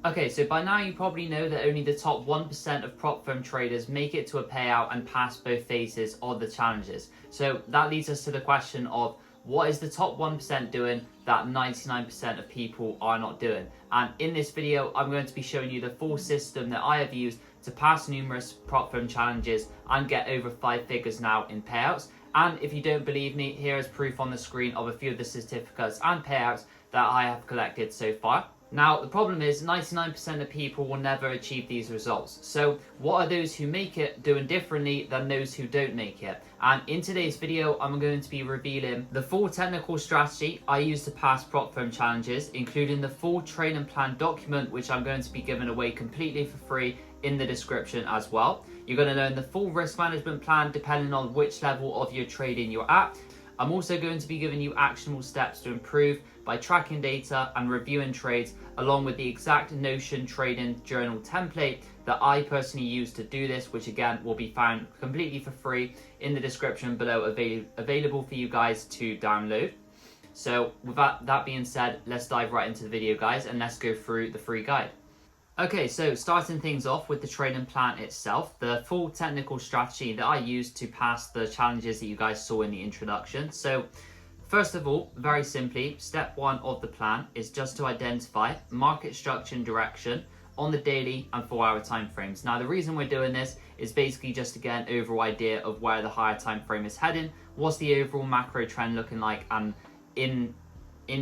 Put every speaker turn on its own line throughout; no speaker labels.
Okay, so by now you probably know that only the top 1% of prop firm traders make it to a payout and pass both phases of the challenges. So that leads us to the question of what is the top 1% doing that 99% of people are not doing? And in this video, I'm going to be showing you the full system that I have used to pass numerous prop firm challenges and get over 5 figures now in payouts. And if you don't believe me, here is proof on the screen of a few of the certificates and payouts that I have collected so far. Now, the problem is 99% of people will never achieve these results. So what are those who make it doing differently than those who don't make it? And in today's video, I'm going to be revealing the full technical strategy I use to pass prop firm challenges, including the full training plan document, which I'm going to be giving away completely for free in the description as well. You're going to learn the full risk management plan depending on which level of your trading you're at. I'm also going to be giving you actionable steps to improve by tracking data and reviewing trades, along with the exact Notion trading journal template that I personally use to do this, which again will be found completely for free in the description below, available for you guys to download. So with that being said, let's dive right into the video, guys, and let's go through the free guide. Okay, so starting things off with the training plan itself, the full technical strategy that I used to pass the challenges that you guys saw in the introduction. So first of all, very simply, step 1 of the plan is just to identify market structure and direction on the daily and 4-hour time frames. Now, the reason we're doing this is basically just to get an overall idea of where the higher time frame is heading, what's the overall macro trend looking like, and in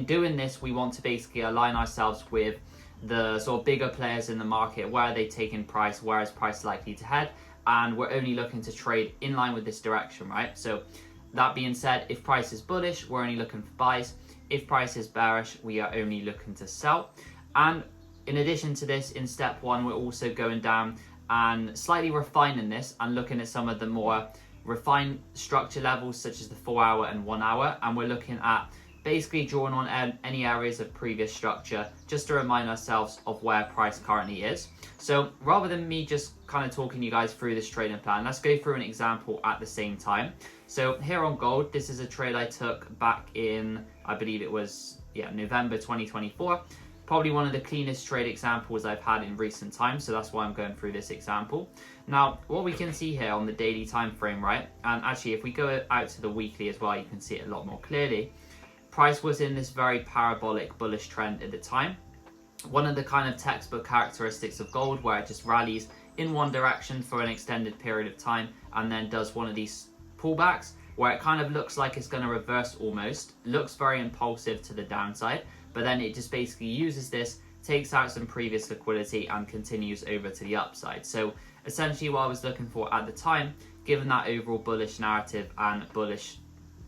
doing this, we want to basically align ourselves with the sort of bigger players in the market. Where are they taking price, where is price likely to head, and we're only looking to trade in line with this direction, right? So that being said, if price is bullish, we're only looking for buys. If price is bearish, we are only looking to sell. And in addition to this, in step 1, we're also going down and slightly refining this and looking at some of the more refined structure levels, such as the 4-hour and 1 hour, and we're looking at basically drawing on any areas of previous structure just to remind ourselves of where price currently is. So rather than me just kind of talking you guys through this trading plan, let's go through an example at the same time. So here on gold, this is a trade I took back in, I believe it was, November 2024. Probably one of the cleanest trade examples I've had in recent times, so that's why I'm going through this example. Now, what we can see here on the daily time frame, right, and actually if we go out to the weekly as well, you can see it a lot more clearly. Price was in this very parabolic bullish trend at the time. One of the kind of textbook characteristics of gold, where it just rallies in one direction for an extended period of time and then does one of these pullbacks where it kind of looks like it's going to reverse almost, looks very impulsive to the downside, but then it just basically uses this, takes out some previous liquidity and continues over to the upside. So essentially what I was looking for at the time, given that overall bullish narrative and bullish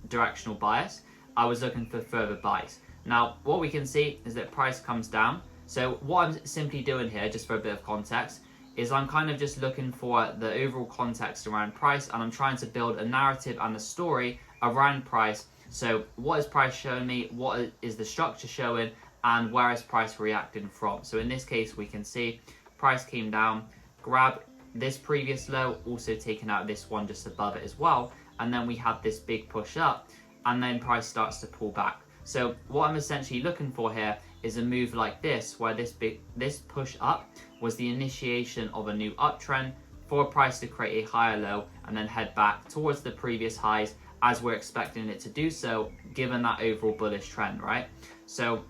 directional bias, I was looking for further buys. Now, what we can see is that price comes down. So what I'm simply doing here, just for a bit of context, is I'm kind of just looking for the overall context around price, and I'm trying to build a narrative and a story around price. So what is price showing me? What is the structure showing? And where is price reacting from? So in this case, we can see price came down, grab this previous low, also taking out this one just above it as well. And then we have this big push up, and then price starts to pull back. So what I'm essentially looking for here is a move like this, where this push up was the initiation of a new uptrend for price to create a higher low and then head back towards the previous highs as we're expecting it to do so, given that overall bullish trend, right? So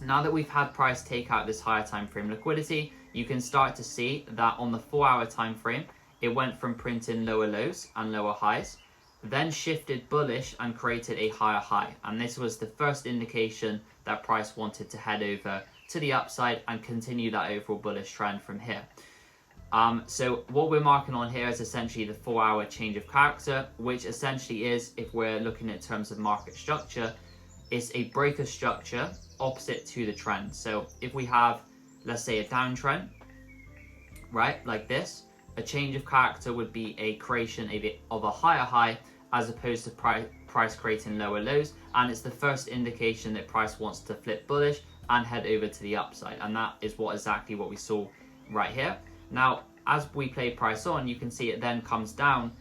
now that we've had price take out this higher time frame liquidity, you can start to see that on the 4-hour time frame, it went from printing lower lows and lower highs, then shifted bullish and created a higher high. And this was the first indication that price wanted to head over to the upside and continue that overall bullish trend from here. So what we're marking on here is essentially the 4-hour change of character, which essentially is, if we're looking at terms of market structure, it's a breaker structure opposite to the trend. So if we have, let's say, a downtrend, right, like this, a change of character would be a creation of a higher high as opposed to price creating lower lows, and it's the first indication that price wants to flip bullish and head over to the upside, and that is exactly what we saw right here. Now, as we play price on, you can see it then comes down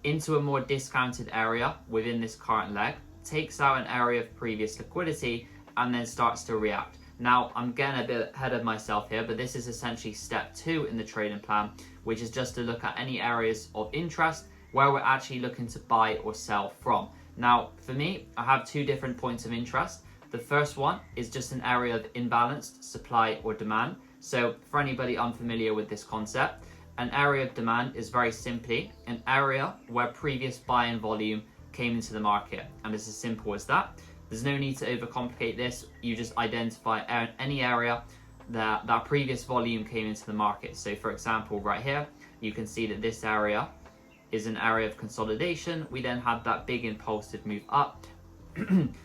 into a more discounted area within this current leg, takes out an area of previous liquidity, and then starts to react. Now, I'm getting a bit ahead of myself here, but this is essentially step 2 in the trading plan, which is just to look at any areas of interest where we're actually looking to buy or sell from. Now, for me, I have 2 different points of interest. The first one is just an area of imbalanced supply or demand. So for anybody unfamiliar with this concept, an area of demand is very simply an area where previous buy-in volume came into the market. And it's as simple as that. There's no need to overcomplicate this. You just identify any area that previous volume came into the market. So for example, right here, you can see that this area is an area of consolidation. We then had that big impulsive move up.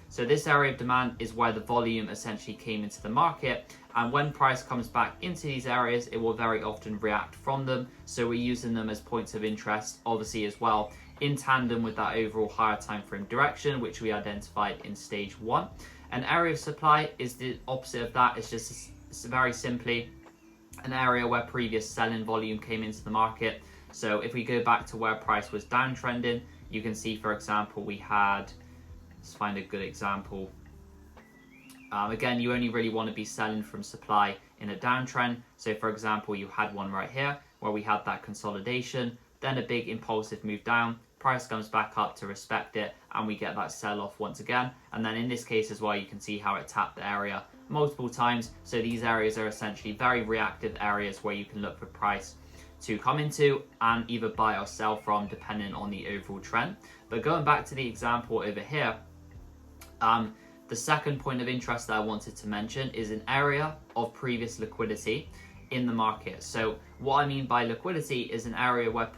So this area of demand is where the volume essentially came into the market, and when price comes back into these areas, it will very often react from them. So we're using them as points of interest, obviously, as well, in tandem with that overall higher time frame direction, which we identified in stage 1. An area of supply is the opposite of that. It's just very simply an area where previous selling volume came into the market. So if we go back to where price was downtrending, you can see, for example, we had, let's find a good example. Again, you only really want to be selling from supply in a downtrend. So for example, you had one right here where we had that consolidation, then a big impulsive move down, price comes back up to respect it, and we get that sell off once again. And then in this case as well, you can see how it tapped the area multiple times. So these areas are essentially very reactive areas where you can look for price to come into and either buy or sell from, depending on the overall trend. But going back to the example over here, the second point of interest that I wanted to mention is an area of previous liquidity in the market. So what I mean by liquidity is an area where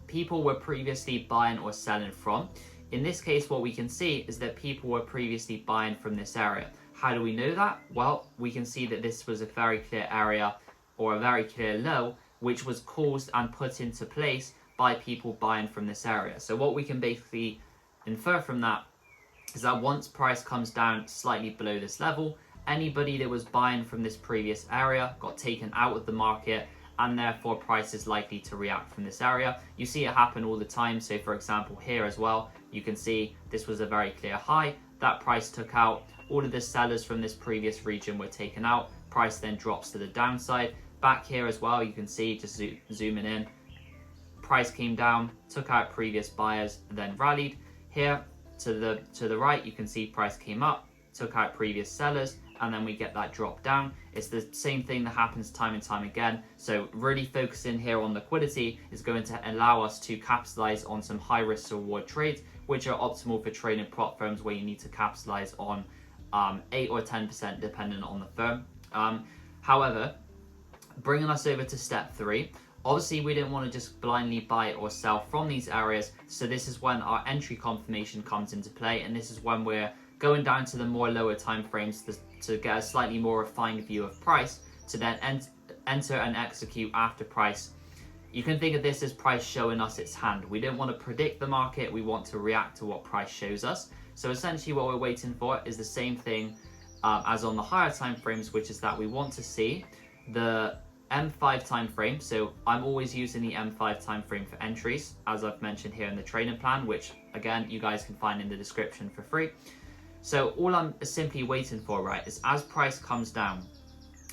people were previously buying or selling from. In this case, what we can see is that people were previously buying from this area. How do we know that? Well, we can see that this was a very clear area, or a very clear low, which was caused and put into place by people buying from this area. So what we can basically infer from that is that once price comes down slightly below this level, anybody that was buying from this previous area got taken out of the market, and therefore price is likely to react from this area. You see it happen all the time. So for example, here as well, you can see this was a very clear high that price took out. All of the sellers from this previous region were taken out. Price then drops to the downside. Back here as well, you can see, just zooming in, price came down, took out previous buyers, then rallied. Here to the right, you can see price came up, took out previous sellers, and then we get that drop down. It's the same thing that happens time and time again. So really focusing here on liquidity is going to allow us to capitalize on some high risk reward trades, which are optimal for trading prop firms where you need to capitalize on 8 or 10% depending on the firm. However, bringing us over to step 3, obviously we didn't want to just blindly buy or sell from these areas. So this is when our entry confirmation comes into play, and this is when we're going down to the more lower time frames to get a slightly more refined view of price, to then enter and execute after price. You can think of this as price showing us its hand. We don't want to predict the market, we want to react to what price shows us. So essentially what we're waiting for is the same thing as on the higher time frames, which is that we want to see the M5 time frame. So I'm always using the M5 time frame for entries, as I've mentioned here in the trading plan, which again you guys can find in the description for free. So all I'm simply waiting for, right, is as price comes down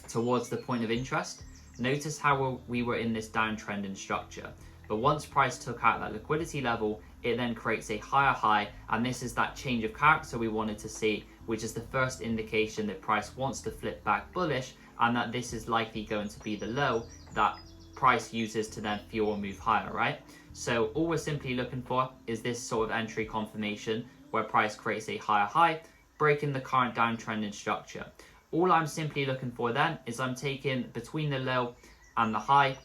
towards the point of interest, notice how we were in this downtrend in structure. But once price took out that liquidity level, it then creates a higher high, and this is that change of character we wanted to see, which is the first indication that price wants to flip back bullish, and that this is likely going to be the low that price uses to then fuel or move higher, right? So all we're simply looking for is this sort of entry confirmation where price creates a higher high, breaking the current downtrend in structure. All I'm simply looking for then is I'm taking between the low and the high,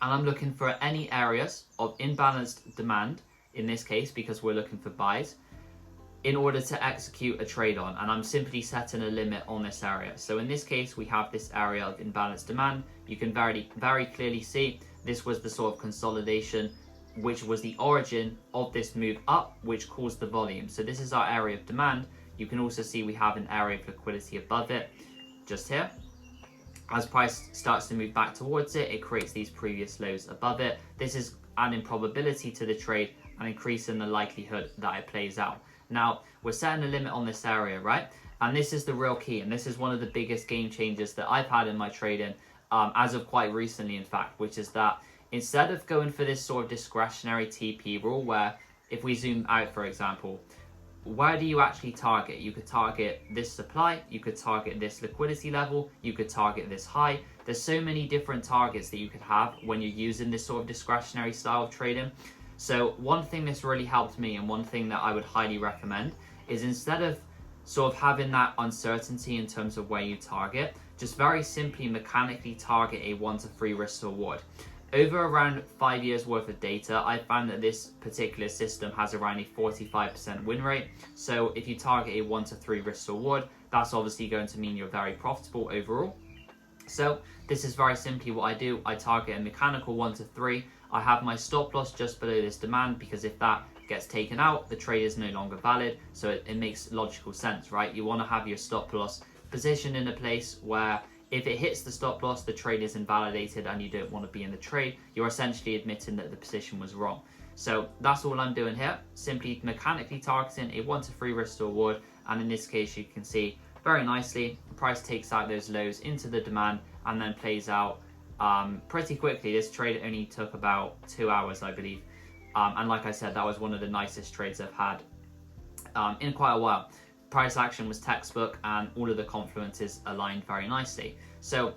and I'm looking for any areas of imbalanced demand, in this case because we're looking for buys, in order to execute a trade on, and I'm simply setting a limit on this area. So in this case, we have this area of imbalanced demand. You can very clearly see this was the sort of consolidation, which was the origin of this move up, which caused the volume. So this is our area of demand. You can also see we have an area of liquidity above it, just here. As price starts to move back towards it, it creates these previous lows above it. This is adding probability to the trade and increasing the likelihood that it plays out. Now, we're setting a limit on this area, right? And this is the real key, and this is one of the biggest game changers that I've had in my trading, as of quite recently, in fact, which is that instead of going for this sort of discretionary TP rule, where if we zoom out, for example, where do you actually target? You could target this supply, you could target this liquidity level, you could target this high. There's so many different targets that you could have when you're using this sort of discretionary style of trading. So one thing that's really helped me, and one thing that I would highly recommend, is instead of sort of having that uncertainty in terms of where you target, just very simply mechanically target a 1 to 3 risk to reward. Over around 5 years worth of data, I found that this particular system has around a 45% win rate. So if you target a 1 to 3 risk to reward, that's obviously going to mean you're very profitable overall. So this is very simply what I do. I target a mechanical 1 to 3. I have my stop loss just below this demand, because if that gets taken out, the trade is no longer valid. So it makes logical sense, right? You want to have your stop loss positioned in a place where if it hits the stop loss, the trade is invalidated and you don't want to be in the trade. You're essentially admitting that the position was wrong. So that's all I'm doing here, simply mechanically targeting a 1 to 3 risk to reward. And in this case, you can see very nicely, the price takes out those lows into the demand and then plays out pretty quickly. This trade only took about 2 hours, I believe. And like I said, that was one of the nicest trades I've had in quite a while. Price action was textbook and all of the confluences aligned very nicely. So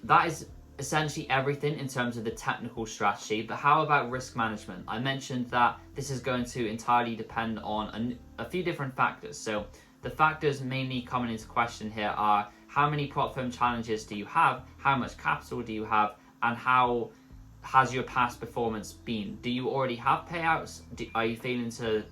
that is essentially everything in terms of the technical strategy. But how about risk management? I mentioned that this is going to entirely depend on a few different factors. So the factors mainly coming into question here are: how many prop firm challenges do you have, how much capital do you have, and how has your past performance been? Do you already have payouts? Are you failing to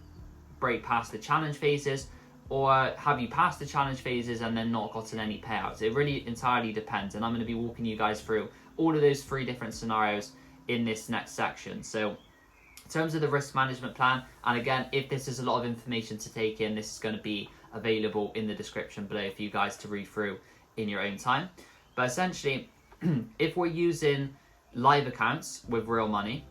break past the challenge phases? Or have you passed the challenge phases and then not gotten any payouts? It really entirely depends, and I'm going to be walking you guys through all of those 3 different scenarios in this next section. So in terms of the risk management plan, and again, if this is a lot of information to take in, this is going to be available in the description below for you guys to read through in your own time. But essentially, if we're using live accounts with real money,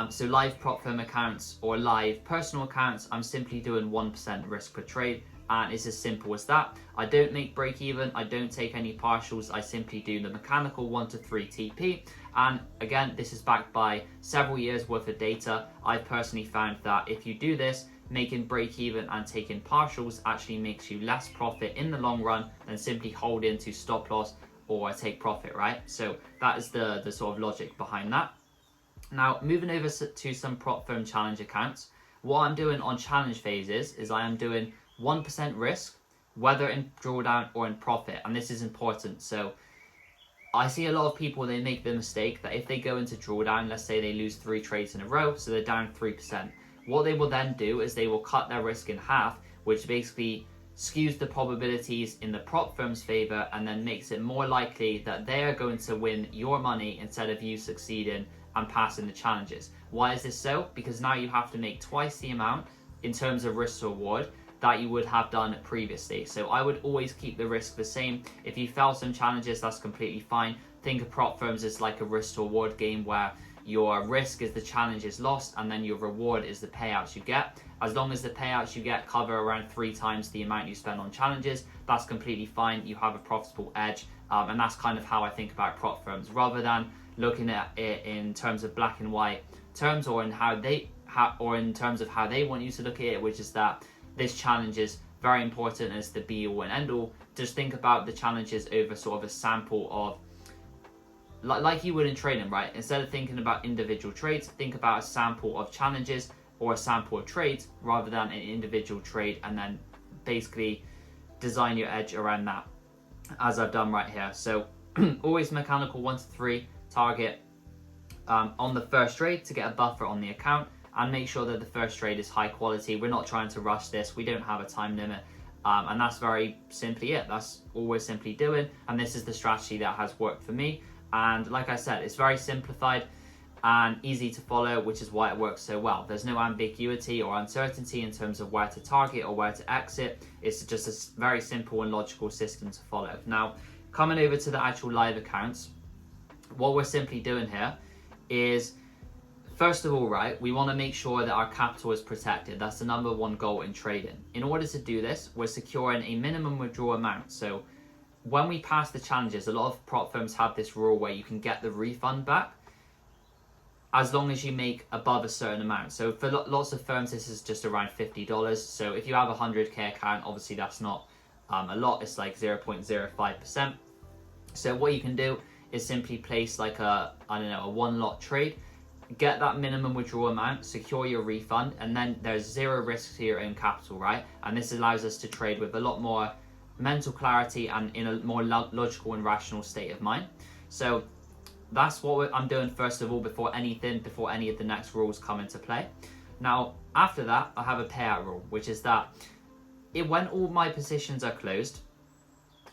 so live prop firm accounts or live personal accounts, I'm simply doing 1% risk per trade, and it's as simple as that. I don't make break even, I don't take any partials, I simply do the mechanical 1 to 3 TP. And again, this is backed by several years worth of data. I've personally found that if you do this, making break even and taking partials actually makes you less profit in the long run than simply hold into stop loss or take profit, right? So that is the sort of logic behind that. Now, moving over to some prop firm challenge accounts, what I'm doing on challenge phases is I am doing 1% risk, whether in drawdown or in profit. And this is important. So I see a lot of people, they make the mistake that if they go into drawdown, let's say they lose 3 trades in a row, so they're down 3%. What they will then do is they will cut their risk in half, which basically skews the probabilities in the prop firm's favor and then makes it more likely that they are going to win your money instead of you succeeding and passing the challenges. Why is this so? Because now you have to make twice the amount in terms of risk to reward that you would have done previously. So I would always keep the risk the same. If you fail some challenges, that's completely fine. Think of prop firms as like a risk to reward game where your risk is the challenges lost and then your reward is the payouts you get. As long as the payouts you get cover around 3 times the amount you spend on challenges, that's completely fine. You have a profitable edge. And that's kind of how I think about prop firms, rather than looking at it in terms of black and white terms, or in in terms of how they want you to look at it, which is that this challenge is very important as the be all and end all. Just think about the challenges over sort of a sample of, like you would in trading, right? Instead of thinking about individual trades, think about a sample of challenges or a sample of trades rather than an individual trade, and then basically design your edge around that, as I've done right here. So always mechanical 1 to 3 target on the first trade to get a buffer on the account, and make sure that the first trade is high quality. We're not trying to rush this, we don't have a time limit, and that's very simply it. That's all we're simply doing, and this is the strategy that has worked for me. And like I said, it's very simplified and easy to follow, which is why it works so well. There's no ambiguity or uncertainty in terms of where to target or where to exit. It's just a very simple and logical system to follow. Now, coming over to the actual live accounts, what we're simply doing here is First of all, right, we want to make sure that our capital is protected. That's the number one goal in trading. In order to do this, we're securing a minimum withdrawal amount. So when we pass the challenges, a lot of prop firms have this rule where you can get the refund back as long as you make above a certain amount. So for lots of firms, this is just around $50. So if you have a 100k account, obviously that's not a lot. It's like 0.05%. So what you can do is simply place like a one lot trade, get that minimum withdrawal amount, secure your refund, and then there's zero risk to your own capital, right? And this allows us to trade with a lot more mental clarity and in a more logical and rational state of mind. So that's what I'm doing first of all before any of the next rules come into play. Now, after that, I have a payout rule, which is that when all my positions are closed,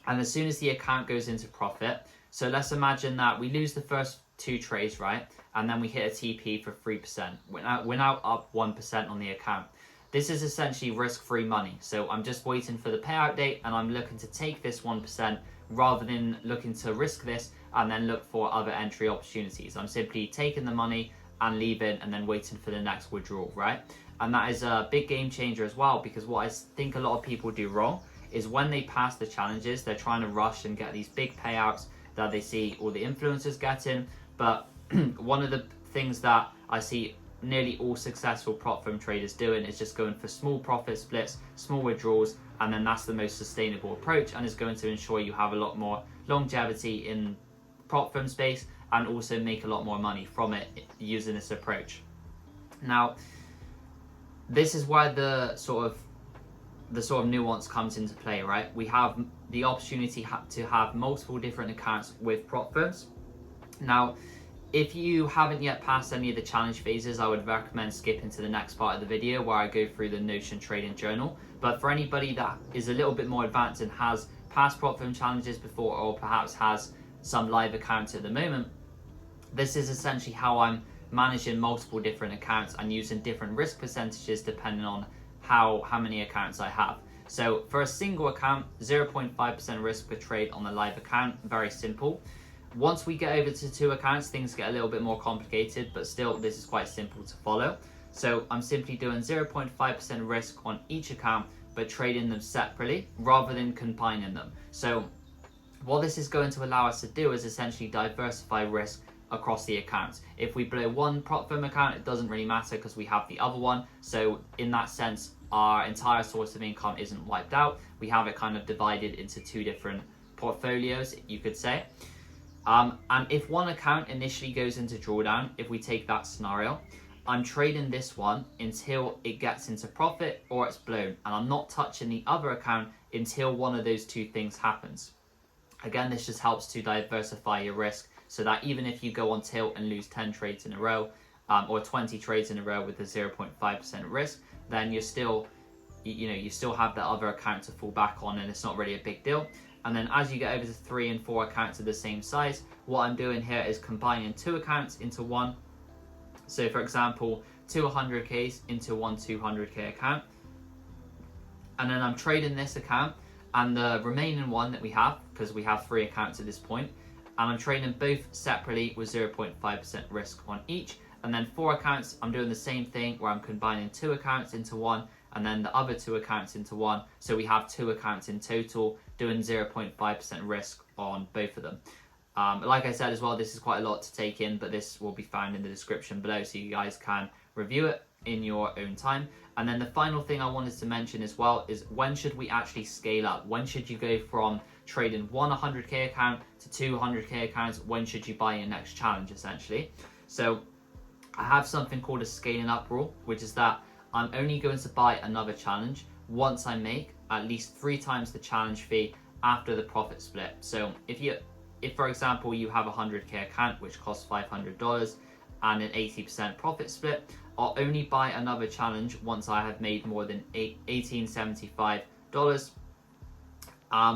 and as soon as the account goes into profit, so let's imagine that we lose the first 2 trades, right? And then we hit a TP for 3%. We're now up 1% on the account. This is essentially risk-free money. So I'm just waiting for the payout date and I'm looking to take this 1% rather than looking to risk this and then look for other entry opportunities. I'm simply taking the money and leaving and then waiting for the next withdrawal, right? And that is a big game changer as well, because what I think a lot of people do wrong is when they pass the challenges, they're trying to rush and get these big payouts that they see all the influencers getting. But one of the things that I see nearly all successful prop firm traders doing is just going for small profit splits, small withdrawals, and then that's the most sustainable approach and is going to ensure you have a lot more longevity in prop firm space and also make a lot more money from it using this approach. Now, this is where the sort of nuance comes into play, right? We have the opportunity to have multiple different accounts with prop firms. Now, if you haven't yet passed any of the challenge phases, I would recommend skipping to the next part of the video where I go through the Notion trading journal. But for anybody that is a little bit more advanced and has passed prop firm challenges before, or perhaps has some live accounts at the moment, this is essentially how I'm managing multiple different accounts and using different risk percentages depending on how many accounts I have. So for a single account, 0.5% risk per trade on the live account, very simple. Once we get over to 2 accounts, things get a little bit more complicated, but still this is quite simple to follow. So I'm simply doing 0.5% risk on each account, but trading them separately rather than combining them. So what this is going to allow us to do is essentially diversify risk across the accounts. If we blow one prop firm account, it doesn't really matter because we have the other one. So in that sense, our entire source of income isn't wiped out. We have it kind of divided into 2 different portfolios, you could say. And if one account initially goes into drawdown, if we take that scenario, I'm trading this one until it gets into profit or it's blown. And I'm not touching the other account until one of those 2 things happens. Again, this just helps to diversify your risk so that even if you go on tilt and lose 10 trades in a row or 20 trades in a row with a 0.5% risk, then you still have that other account to fall back on and it's not really a big deal. And then as you get over to 3 and 4 accounts of the same size, what I'm doing here is combining 2 accounts into one. So for example, 2 100Ks into one 200K account. And then I'm trading this account and the remaining one that we have, because we have 3 accounts at this point, and I'm trading both separately with 0.5% risk on each. And then 4 accounts, I'm doing the same thing where I'm combining 2 accounts into one and then the other 2 accounts into one. So we have 2 accounts in total doing 0.5% risk on both of them. Like I said as well, this is quite a lot to take in, but this will be found in the description below so you guys can review it in your own time. And then the final thing I wanted to mention as well is when should we actually scale up? When should you go from trading one 100K account to 2 100K accounts? When should you buy your next challenge, essentially? So I have something called a scaling up rule, which is that I'm only going to buy another challenge once I make at least 3 times the challenge fee after the profit split. So if for example you have a 100K account which costs $500 and an 80% profit split, I'll only buy another challenge once I have made more than $1875,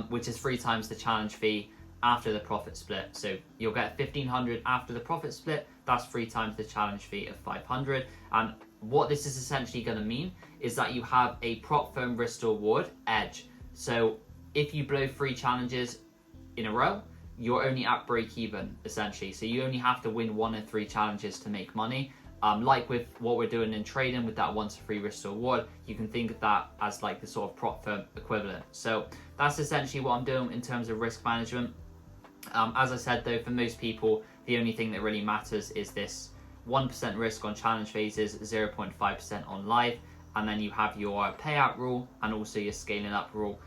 which is 3 times the challenge fee after the profit split. So you'll get $1,500 after the profit split. That's 3 times the challenge fee of $500. And what this is essentially going to mean is that you have a prop firm risk to reward edge. So if you blow 3 challenges in a row, you're only at break even essentially. So you only have to win 1 of 3 challenges to make money. Like with what we're doing in trading with that 1 to 3 risk to reward, you can think of that as like the sort of prop firm equivalent. So that's essentially what I'm doing in terms of risk management. As I said though, for most people, the only thing that really matters is this 1% risk on challenge phases, 0.5% on live, and then you have your payout rule and also your scaling up rule.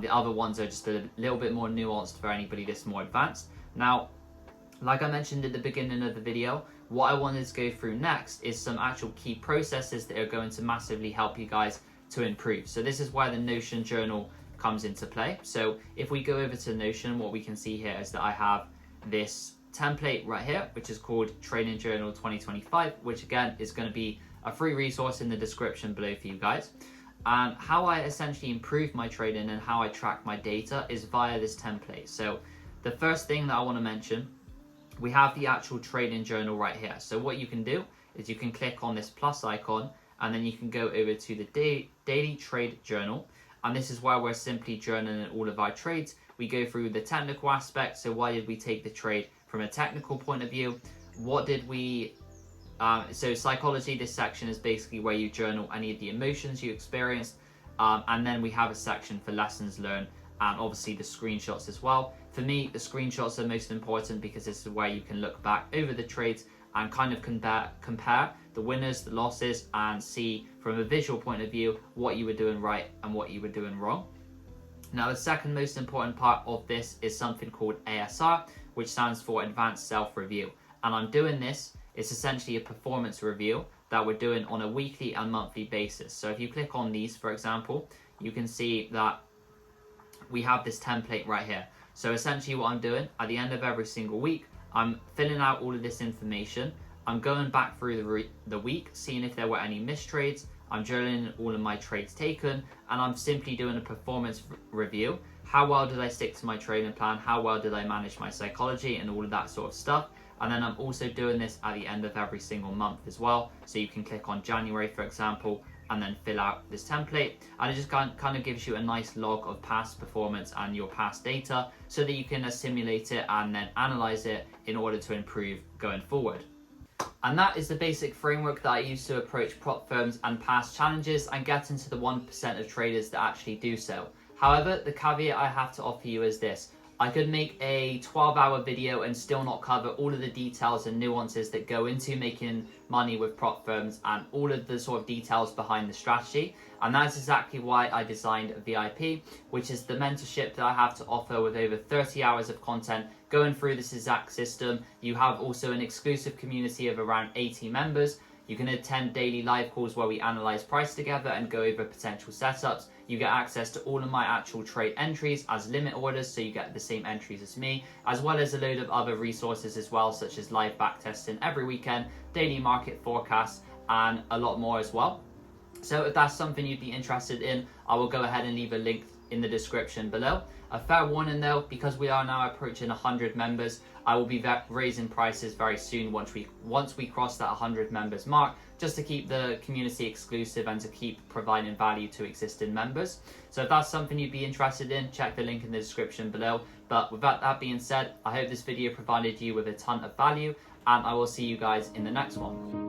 The other ones are just a little bit more nuanced for anybody that's more advanced. Now, like I mentioned at the beginning of the video, what I wanted to go through next is some actual key processes that are going to massively help you guys to improve. So this is where the Notion journal comes into play. So if we go over to Notion, what we can see here is that I have this template right here, which is called Trading Journal 2025, which again is going to be a free resource in the description below for you guys. And how I essentially improve my trading and how I track my data is via this template. So the first thing that I want to mention, we have the actual trading journal right here. So what you can do is you can click on this plus icon and then you can go over to the daily trade journal. And this is where we're simply journaling all of our trades. We go through the technical aspect. So why did we take the trade from a technical point of view? What did we, so psychology, this section is basically where you journal any of the emotions you experienced. And then we have a section for lessons learned and obviously the screenshots as well. For me, the screenshots are most important because this is where you can look back over the trades and kind of compare the winners, the losses, and see from a visual point of view what you were doing right and what you were doing wrong. Now, the second most important part of this is something called ASR, which stands for Advanced Self-Review. And I'm doing this, it's essentially a performance review that we're doing on a weekly and monthly basis. So if you click on these, for example, you can see that we have this template right here. So essentially what I'm doing at the end of every single week, I'm filling out all of this information. I'm going back through the week, seeing if there were any missed trades. I'm journaling all of my trades taken, and I'm simply doing a performance review. How well did I stick to my trading plan? How well did I manage my psychology and all of that sort of stuff? And then I'm also doing this at the end of every single month as well. So you can click on January, for example, and then fill out this template. And it just kind of gives you a nice log of past performance and your past data so that you can assimilate it and then analyze it in order to improve going forward. And that is the basic framework that I use to approach prop firms and past challenges and get into the 1% of traders that actually do so. However, the caveat I have to offer you is this. I could make a 12-hour video and still not cover all of the details and nuances that go into making money with prop firms and all of the sort of details behind the strategy. And that's exactly why I designed VIP, which is the mentorship that I have to offer with over 30 hours of content going through this exact system. You have also an exclusive community of around 80 members. You can attend daily live calls where we analyze price together and go over potential setups. You get access to all of my actual trade entries as limit orders, so you get the same entries as me, as well as a load of other resources as well, such as live backtesting every weekend, daily market forecasts, and a lot more as well. So if that's something you'd be interested in, I will go ahead and leave a link in the description below. A fair warning though, because we are now approaching 100 members, I will be raising prices very soon once we cross that 100 members mark, just to keep the community exclusive and to keep providing value to existing members. So if that's something you'd be interested in, check the link in the description below. But with that being said, I hope this video provided you with a ton of value, and I will see you guys in the next one.